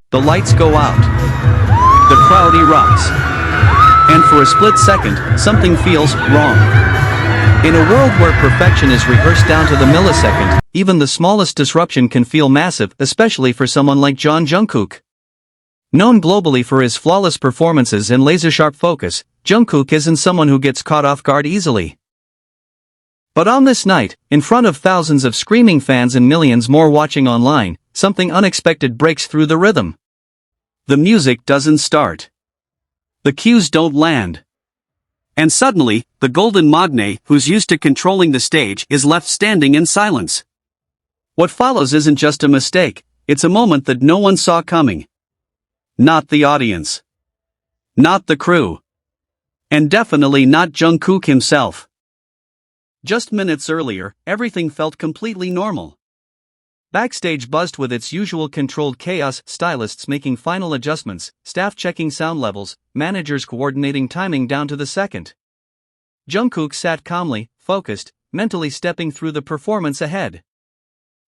The lights go out. The crowd erupts. And for a split second, something feels wrong. In a world where perfection is rehearsed down to the millisecond, even the smallest disruption can feel massive, especially for someone like Jungkook. Known globally for his flawless performances and laser-sharp focus, Jungkook isn't someone who gets caught off guard easily. But on this night, in front of thousands of screaming fans and millions more watching online, something unexpected breaks through the rhythm. The music doesn't start. The cues don't land. And suddenly, the golden magne, who's used to controlling the stage, is left standing in silence. What follows isn't just a mistake, it's a moment that no one saw coming. Not the audience. Not the crew. And definitely not Jungkook himself. Just minutes earlier, everything felt completely normal. Backstage buzzed with its usual controlled chaos, stylists making final adjustments, staff checking sound levels, managers coordinating timing down to the second. Jungkook sat calmly, focused, mentally stepping through the performance ahead.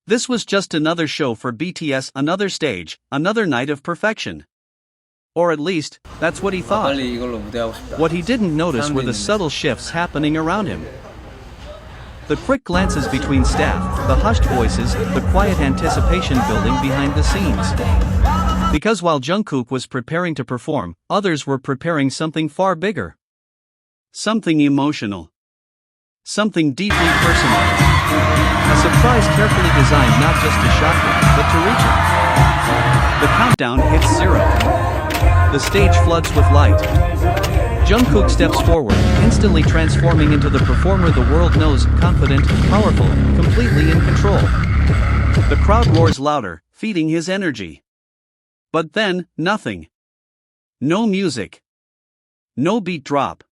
This was just another show for BTS, another stage, another night of perfection. Or at least, that's what he thought. What he didn't notice were the subtle shifts happening around him. The quick glances between staff, the hushed voices, the quiet anticipation building behind the scenes. Because while Jungkook was preparing to perform, others were preparing something far bigger. Something emotional. Something deeply personal. A surprise carefully designed not just to shock him, but to reach him. The countdown hits 0. The stage floods with light. Jungkook steps forward, instantly transforming into the performer the world knows, confident, powerful, completely in control. The crowd roars louder, feeding his energy. But then, nothing. No music. No beat drop.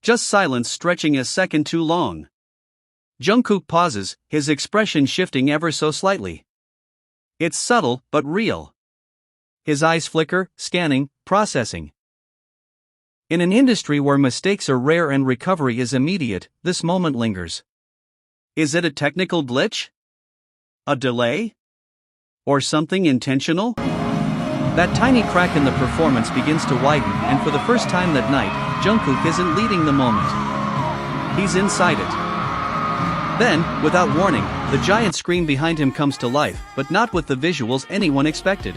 Just silence stretching a second too long. Jungkook pauses, his expression shifting ever so slightly. It's subtle, but real. His eyes flicker, scanning, processing. In an industry where mistakes are rare and recovery is immediate, this moment lingers. Is it a technical glitch? A delay? Or something intentional? That tiny crack in the performance begins to widen, and for the first time that night, Jungkook isn't leading the moment. He's inside it. Then, without warning, the giant screen behind him comes to life, but not with the visuals anyone expected.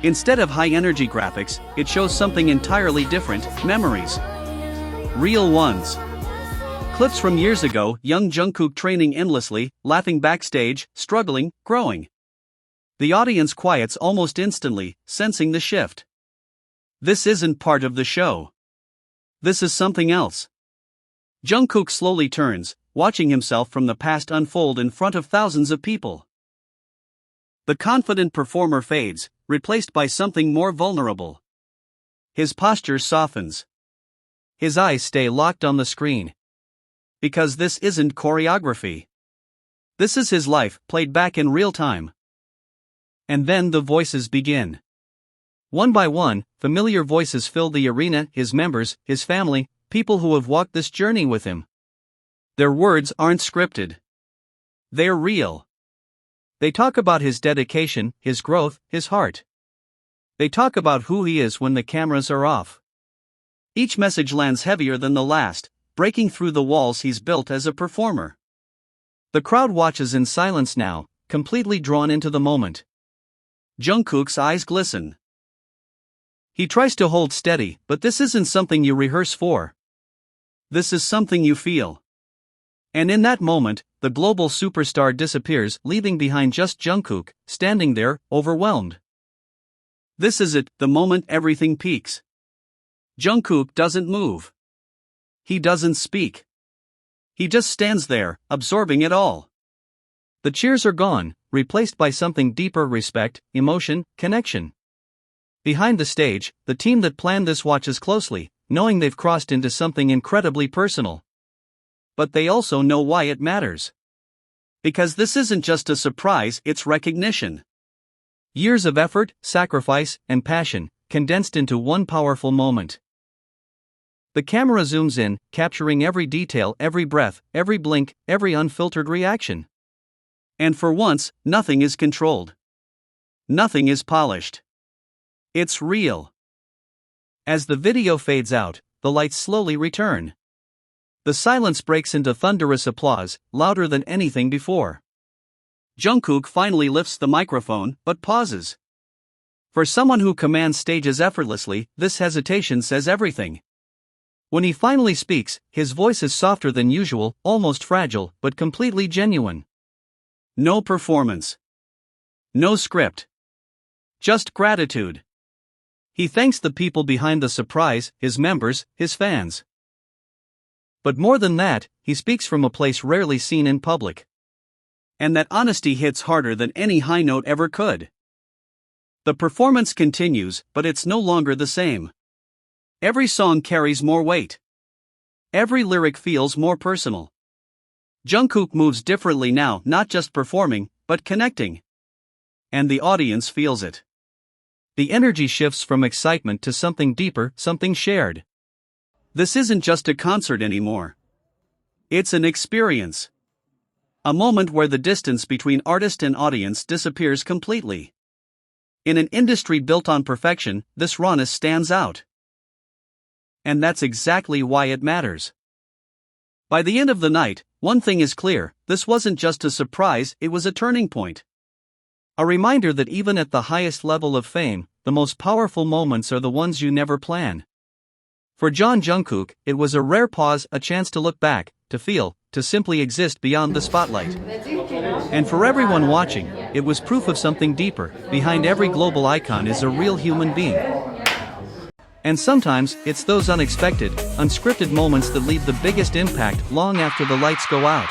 Instead of high-energy graphics, it shows something entirely different, memories. Real ones. Clips from years ago, young Jungkook training endlessly, laughing backstage, struggling, growing. The audience quiets almost instantly, sensing the shift. This isn't part of the show. This is something else. Jungkook slowly turns, watching himself from the past unfold in front of thousands of people. The confident performer fades, replaced by something more vulnerable. His posture softens. His eyes stay locked on the screen. Because this isn't choreography. This is his life, played back in real time. And then the voices begin. One by one, familiar voices fill the arena, his members, his family, people who have walked this journey with him. Their words aren't scripted. They're real. They talk about his dedication, his growth, his heart. They talk about who he is when the cameras are off. Each message lands heavier than the last, breaking through the walls he's built as a performer. The crowd watches in silence now, completely drawn into the moment. Jungkook's eyes glisten. He tries to hold steady, but this isn't something you rehearse for. This is something you feel. And in that moment, the global superstar disappears, leaving behind just Jungkook, standing there, overwhelmed. This is it, the moment everything peaks. Jungkook doesn't move. He doesn't speak. He just stands there, absorbing it all. The cheers are gone, replaced by something deeper: respect, emotion, connection. Behind the stage, the team that planned this watches closely, knowing they've crossed into something incredibly personal. But they also know why it matters. Because this isn't just a surprise, it's recognition. Years of effort, sacrifice, and passion, condensed into one powerful moment. The camera zooms in, capturing every detail, every breath, every blink, every unfiltered reaction. And for once, nothing is controlled. Nothing is polished. It's real. As the video fades out, the lights slowly return. The silence breaks into thunderous applause, louder than anything before. Jungkook finally lifts the microphone, but pauses. For someone who commands stages effortlessly, this hesitation says everything. When he finally speaks, his voice is softer than usual, almost fragile, but completely genuine. No performance. No script. Just gratitude. He thanks the people behind the surprise, his members, his fans. But more than that, he speaks from a place rarely seen in public. And that honesty hits harder than any high note ever could. The performance continues, but it's no longer the same. Every song carries more weight. Every lyric feels more personal. Jungkook moves differently now, not just performing, but connecting. And the audience feels it. The energy shifts from excitement to something deeper, something shared. This isn't just a concert anymore. It's an experience. A moment where the distance between artist and audience disappears completely. In an industry built on perfection, this rawness stands out. And that's exactly why it matters. By the end of the night, one thing is clear: this wasn't just a surprise, it was a turning point. A reminder that even at the highest level of fame, the most powerful moments are the ones you never plan. For Jungkook, it was a rare pause, a chance to look back, to feel, to simply exist beyond the spotlight. And for everyone watching, it was proof of something deeper. Behind every global icon is a real human being. And sometimes, it's those unexpected, unscripted moments that leave the biggest impact long after the lights go out.